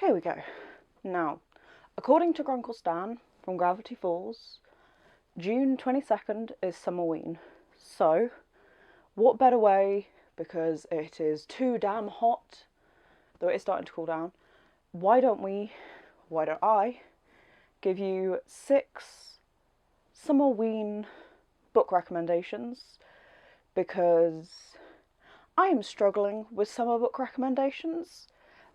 Here we go. Now, according to Grunkle Stan from Gravity Falls, June 22nd is Summerween. So, what better way, because it is too damn hot, though it is starting to cool down, why don't I give you 6 Summerween book recommendations, because I am struggling with summer book recommendations.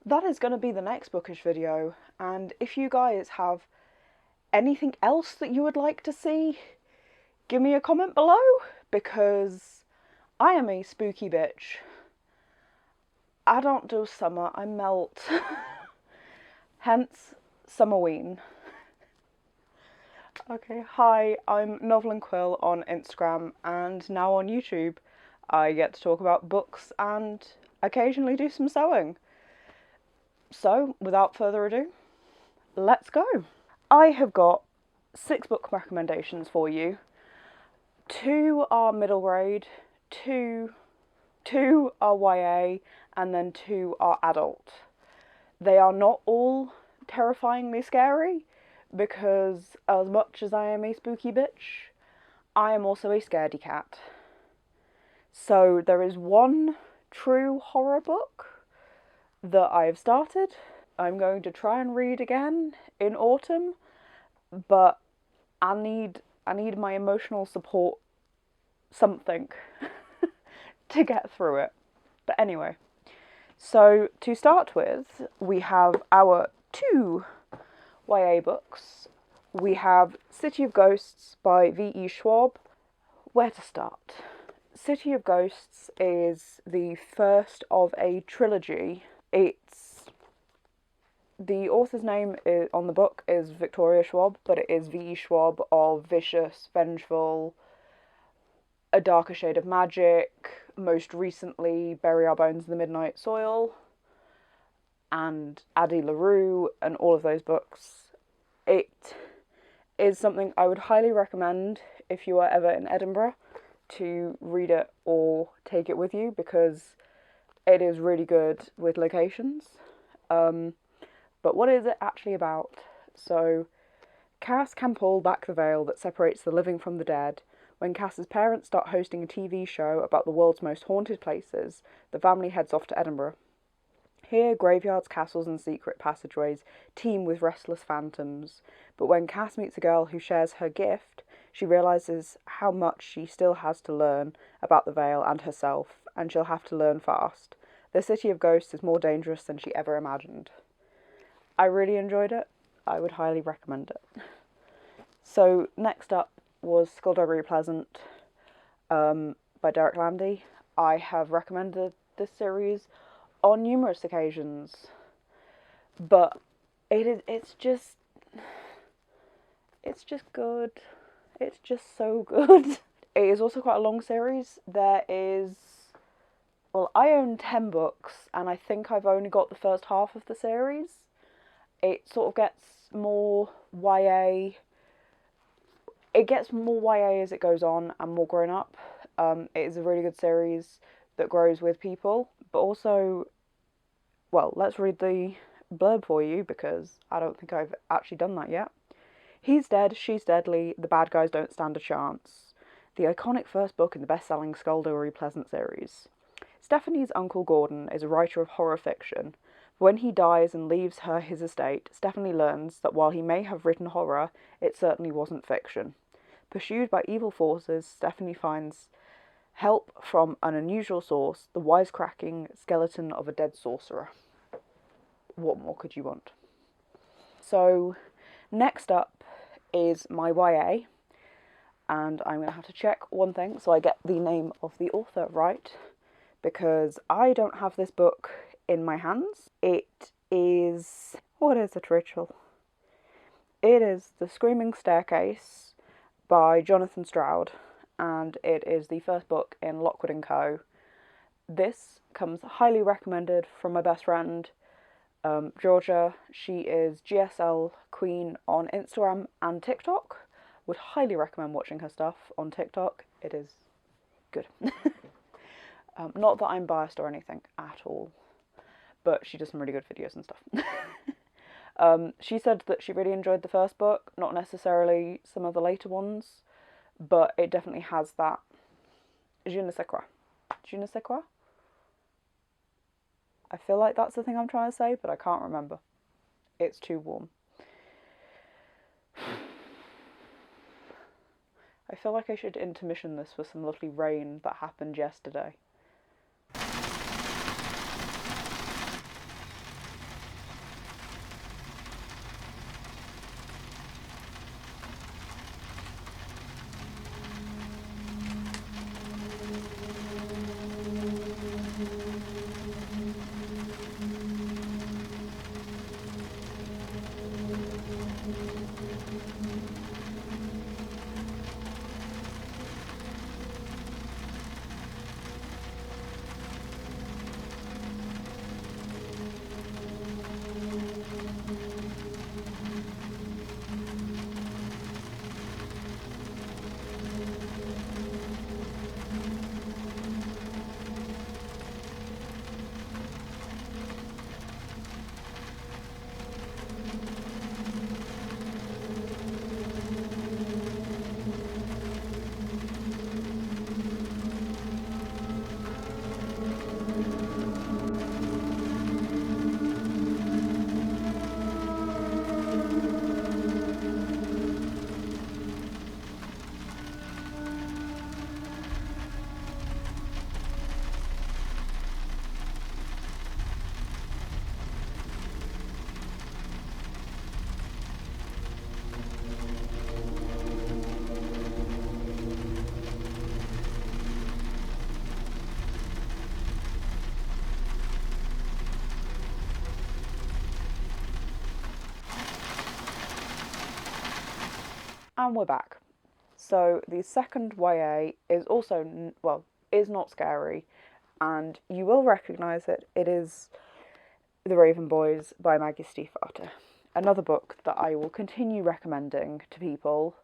That is going to be the next bookish video, and if you guys have anything else that you would like to see, give me a comment below, because I am a spooky bitch. I don't do summer, I melt. Hence, Summerween. Okay, hi, I'm Novel and Quill on Instagram, and now on YouTube. I get to talk about books and occasionally do some sewing. So, without further ado, let's go. I have got 6 book recommendations for you. 2 are middle grade, 2 are YA, and then 2 are adult. They are not all terrifyingly scary, because as much as I am a spooky bitch, I am also a scaredy cat. So there is one true horror book that I have started. I'm going to try and read again in autumn, but I need my emotional support something to get through it. But anyway, so to start with, we have our 2 YA books. We have City of Ghosts by V.E. Schwab. Where to start? City of Ghosts is the first of a trilogy. The author's name on the book is Victoria Schwab, but it is V.E. Schwab of Vicious, Vengeful, A Darker Shade of Magic, most recently Bury Our Bones in the Midnight Soil, and Addie LaRue, and all of those books. It is something I would highly recommend if you are ever in Edinburgh to read it or take it with you, because it is really good with locations. But what is it actually about? So, Cass can pull back the veil that separates the living from the dead. When Cass's parents start hosting a TV show about the world's most haunted places, the family heads off to Edinburgh. Here, graveyards, castles, and secret passageways teem with restless phantoms. But when Cass meets a girl who shares her gift, she realises how much she still has to learn about the veil and herself, and she'll have to learn fast. The City of Ghosts is more dangerous than she ever imagined. I really enjoyed it. I would highly recommend it. So, next up was Skulduggery Pleasant by Derek Landy. I have recommended this series on numerous occasions, but it's just good. It's just so good. It is also quite a long series. I own 10 books, and I think I've only got the first half of the series. It sort of gets more YA. It gets more YA as it goes on and more grown up. It is a really good series that grows with people, but also, well, let's read the blurb for you, because I don't think I've actually done that yet. He's dead, she's deadly, the bad guys don't stand a chance. The iconic first book in the best-selling Skulduggery Pleasant series. Stephanie's uncle Gordon is a writer of horror fiction. When he dies and leaves her his estate, Stephanie learns that while he may have written horror, it certainly wasn't fiction. Pursued by evil forces, Stephanie finds help from an unusual source, the wisecracking skeleton of a dead sorcerer. What more could you want? So, next up is my YA, and I'm going to have to check one thing so I get the name of the author right, because I don't have this book in my hands. It is... what is it, Rachel? It is The Screaming Staircase by Jonathan Stroud, and it is the first book in Lockwood Co. This comes highly recommended from my best friend, Georgia. She is GSL Queen on Instagram and TikTok. Would highly recommend watching her stuff on TikTok. It is good. Not that I'm biased or anything at all, but she does some really good videos and stuff. She said that she really enjoyed the first book, not necessarily some of the later ones, but it definitely has that je ne sais quoi. Je ne sais quoi? I feel like that's the thing I'm trying to say, but I can't remember. It's too warm. I feel like I should intermission this with some lovely rain that happened yesterday. And we're back. So the second YA is also, well, is not scary, and you will recognise it. It is The Raven Boys by Maggie Stiefvater. Another book that I will continue recommending to people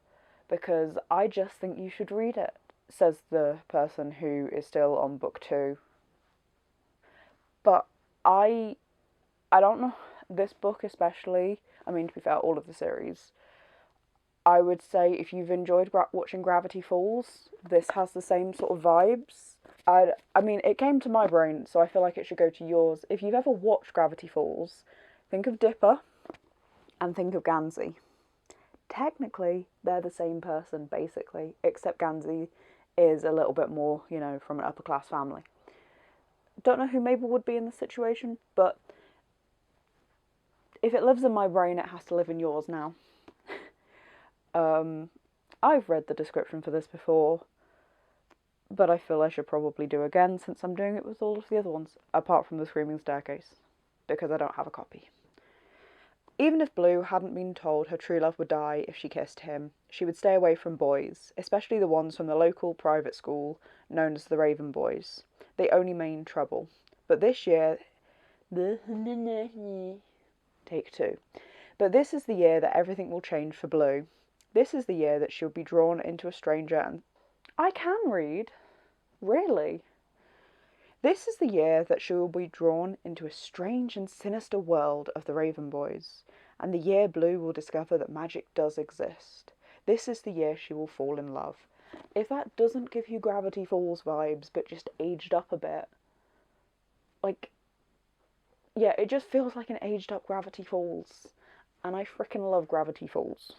because I just think you should read it, says the person who is still on book 2. But I don't know, this book especially, I mean, to be fair, all of the series, I would say if you've enjoyed watching Gravity Falls, this has the same sort of vibes. I mean, it came to my brain, so I feel like it should go to yours. If you've ever watched Gravity Falls, think of Dipper and think of Gansey. Technically, they're the same person, basically, except Gansey is a little bit more, you know, from an upper class family. Don't know who Mabel would be in this situation, but if it lives in my brain, it has to live in yours now. I've read the description for this before, but I feel I should probably do again since I'm doing it with all of the other ones, apart from The Screaming Staircase, because I don't have a copy. Even if Blue hadn't been told her true love would die if she kissed him, she would stay away from boys, especially the ones from the local private school known as the Raven Boys. They only mean trouble. But this year... Take 2. But this is the year that everything will change for Blue. This is the year that she'll be drawn into a stranger and... I can read. Really? This is the year that she will be drawn into a strange and sinister world of the Raven Boys, and the year Blue will discover that magic does exist. This is the year she will fall in love. If that doesn't give you Gravity Falls vibes, but just aged up a bit, like, yeah, it just feels like an aged up Gravity Falls, and I frickin' love Gravity Falls.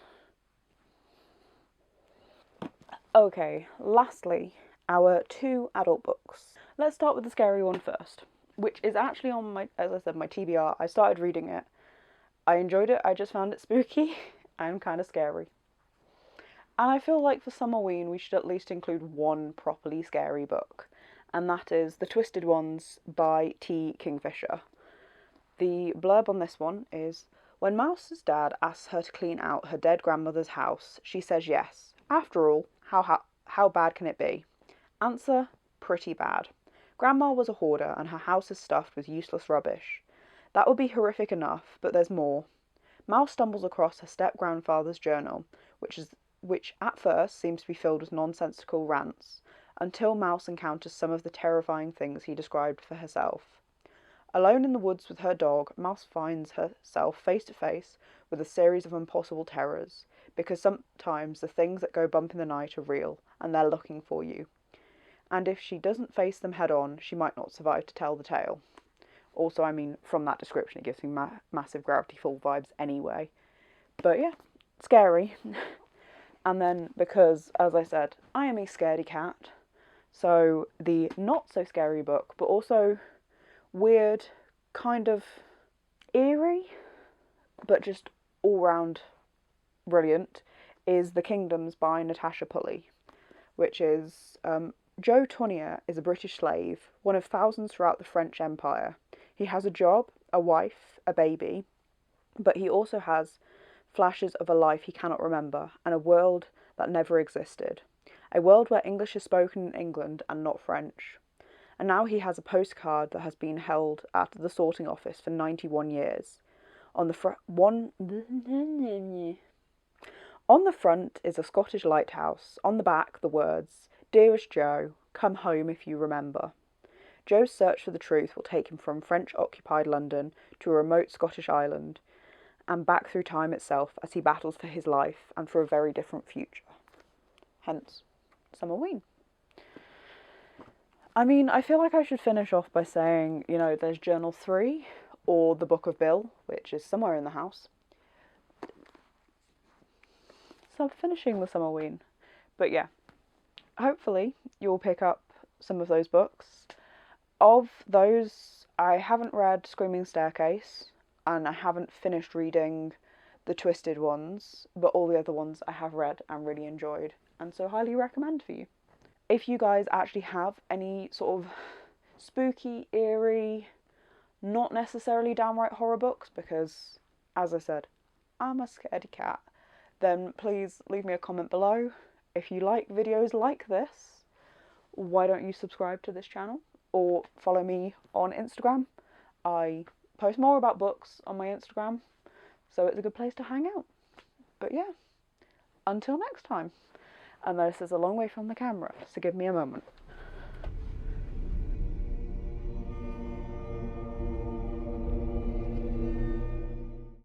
Okay, lastly, our 2 adult books. Let's start with the scary one first, which is actually on my, as I said, my TBR. I started reading it. I enjoyed it, I just found it spooky and kind of scary. And I feel like for Summerween we should at least include one properly scary book, and that is The Twisted Ones by T. Kingfisher. The blurb on this one is, when Mouse's dad asks her to clean out her dead grandmother's house, she says yes. After all, how bad can it be? Answer, pretty bad. Grandma was a hoarder and her house is stuffed with useless rubbish. That would be horrific enough, but there's more. Mouse stumbles across her step-grandfather's journal, which at first seems to be filled with nonsensical rants, until Mouse encounters some of the terrifying things he described for herself. Alone in the woods with her dog, Mouse finds herself face to face with a series of impossible terrors, because sometimes the things that go bump in the night are real, and they're looking for you. And if she doesn't face them head on, she might not survive to tell the tale. Also, I mean, from that description, it gives me massive Gravity Falls vibes anyway. But yeah, scary. And then, because, as I said, I am a scaredy cat, so the not so scary book, but also weird, kind of eerie, but just all round brilliant, is The Kingdoms by Natasha Pulley, which is Joe Tournier is a British slave, one of thousands throughout the French Empire. He has a job, a wife, a baby, but he also has flashes of a life he cannot remember and a world that never existed. A world where English is spoken in England and not French. And now he has a postcard that has been held at the sorting office for 91 years. On the front is a Scottish lighthouse. On the back, the words, "Dearest Joe, come home if you remember." Joe's search for the truth will take him from French-occupied London to a remote Scottish island, and back through time itself as he battles for his life and for a very different future. Hence, Summerween. I mean, I feel like I should finish off by saying, you know, there's Journal 3, or the Book of Bill, which is somewhere in the house. So I'm finishing the Summerween. But yeah, hopefully you'll pick up some of those books. Of those, I haven't read Screaming Staircase, and I haven't finished reading the Twisted ones, but all the other ones I have read and really enjoyed, and so highly recommend for you. If you guys actually have any sort of spooky, eerie, not necessarily downright horror books, because, as I said, I'm a scaredy cat, then please leave me a comment below. If you like videos like this, why don't you subscribe to this channel, or follow me on Instagram? I post more about books on my Instagram, so it's a good place to hang out. But yeah, until next time. And this is a long way from the camera, so give me a moment.